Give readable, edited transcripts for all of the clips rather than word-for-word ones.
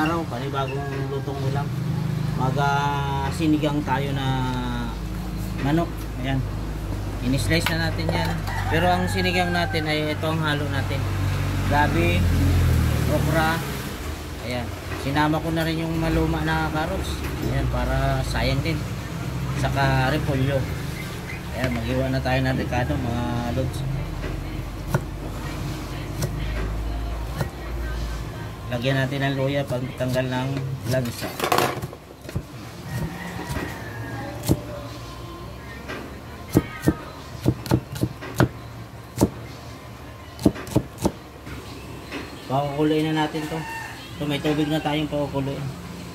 araw, panibagong lutong ulam. Sinigang tayo na manok. Ayan. Ini-slice na natin yan. Pero ang sinigang natin ay ito ang halo natin. Gabi, okra. Ayan. Sinama ko na rin yung maluma na carrots. Ayan, para sayang din. Saka repolyo. Ayan, mag-iwan na tayo ng ricado mga lods. Lagyan natin ng luya pag tanggal ng lansa. Pakukuloyin na natin to. So may tubig na tayong pakukuloyin.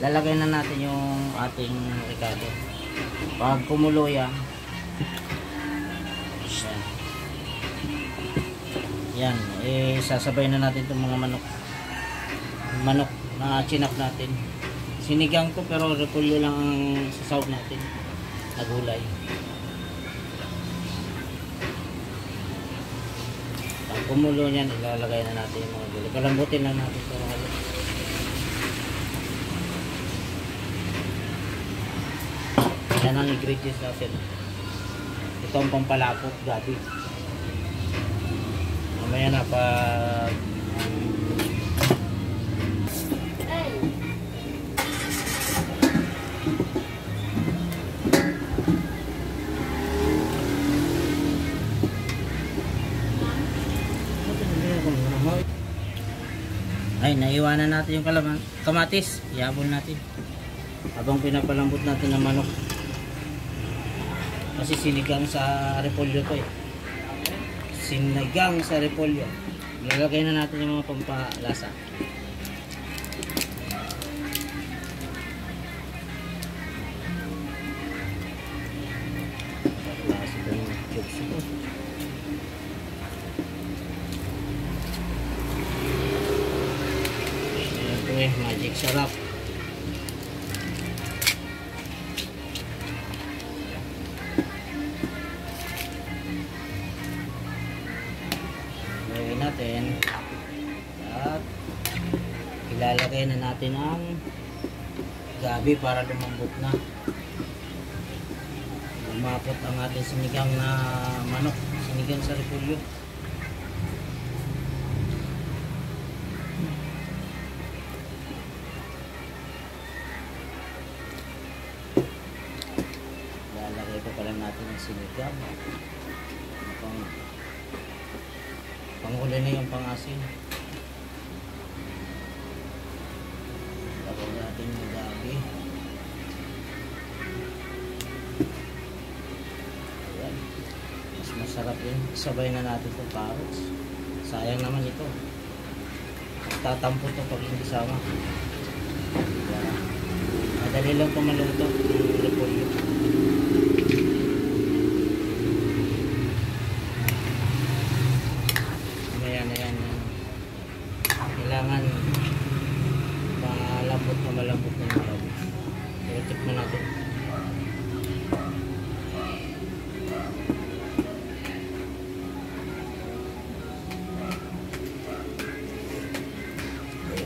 Lalagay na natin yung ating ricado. Pag kumulo yan, yan, sasabay na natin itong mga manok na chinap natin. Sinigang to pero repolyo lang ang sasawag natin na gulay. Pag kumulo yan, ilalagay na natin yung mga gulay. Palambutin lang natin ito. Yan ang ingredients natin. Ito ang pampalapot, gabi. Mamaya na pag ay, naiwanan natin yung kamatis. Ihabol natin habang pinapalambot natin ng manok. Kasi sinigang sa repolyo to eh. Sinigang sa repolyo. Lalagay na natin yung mga pampalasa. Magic sarap. Lagyan natin at ilalagay na natin ang gabi para lumambot na. Lumapot ang ating sinigang na manok, sinigang sa repolyo. Natin ang sinigang pang-uli na yung pang-asin. Lagay natin yung gabi. Ayan, mas masarap yun. Sabay na natin itong carrots. Sayang naman ito, tatampo ito pag hindi sama. Madali lang ito maluto yung repolyo. Kailangan malambot na yung gabi. Pero tikman natin.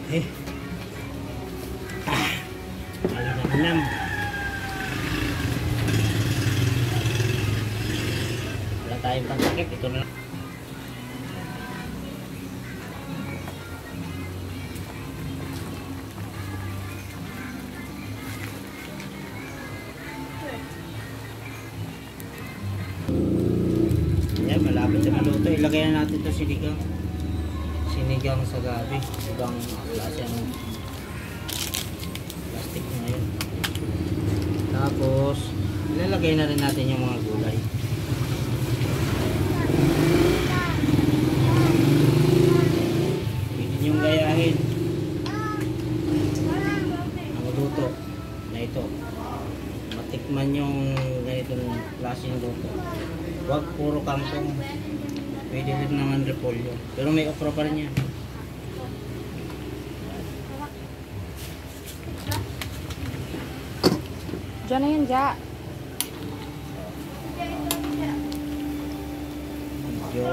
Okay. Alam. Wala tayong pangkakit. Ito na lang. Ayan, malapit na maluto. Ilagay na natin ito sinigang sa gabi. Ibang klase ng plastic na yun. Tapos ilalagay na rin natin yung mga gulay. Pwede niyong gayahin ang luto na ito. Matikman yung ganitong klase ng luto. Huwag puro kangkong. Pwede rin naman repolyo. Pero may okra pa rin yan. Diyan na yun, Ja. Medyo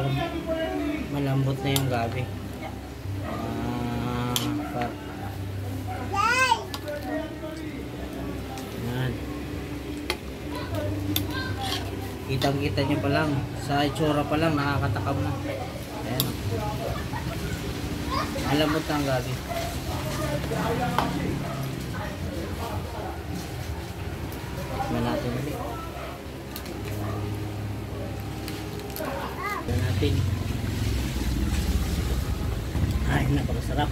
malambot na yung gabi. Kitang-kita nyo pa lang. Sa itsura pa lang, nakakatakam na. Ayan. Malamot na ang gabi. Tikman natin ulit. Tikman natin. Ay, napakasarap.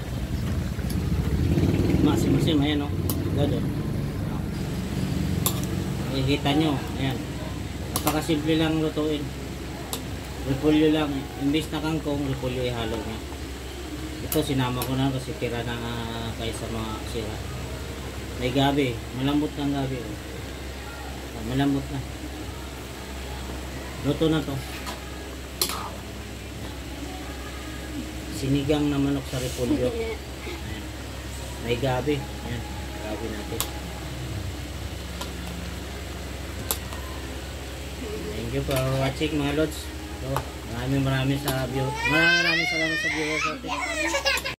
Masim-masim, ayan o. Gado. Nakikita nyo, ayan. Napakasimple lang lutuin. Repolyo lang. Imbis na kangkong, repolyo ihalo niya. Ito sinama ko na kasi tira na kaysa mga sira. May gabi. Malambot na ang gabi. Malambot na. Luto na to. Sinigang na manok sa repolyo. Ayan. May gabi. Ayan. Gabi natin. Thank you for watching mga lods. So, maraming salamat sa viewers natin.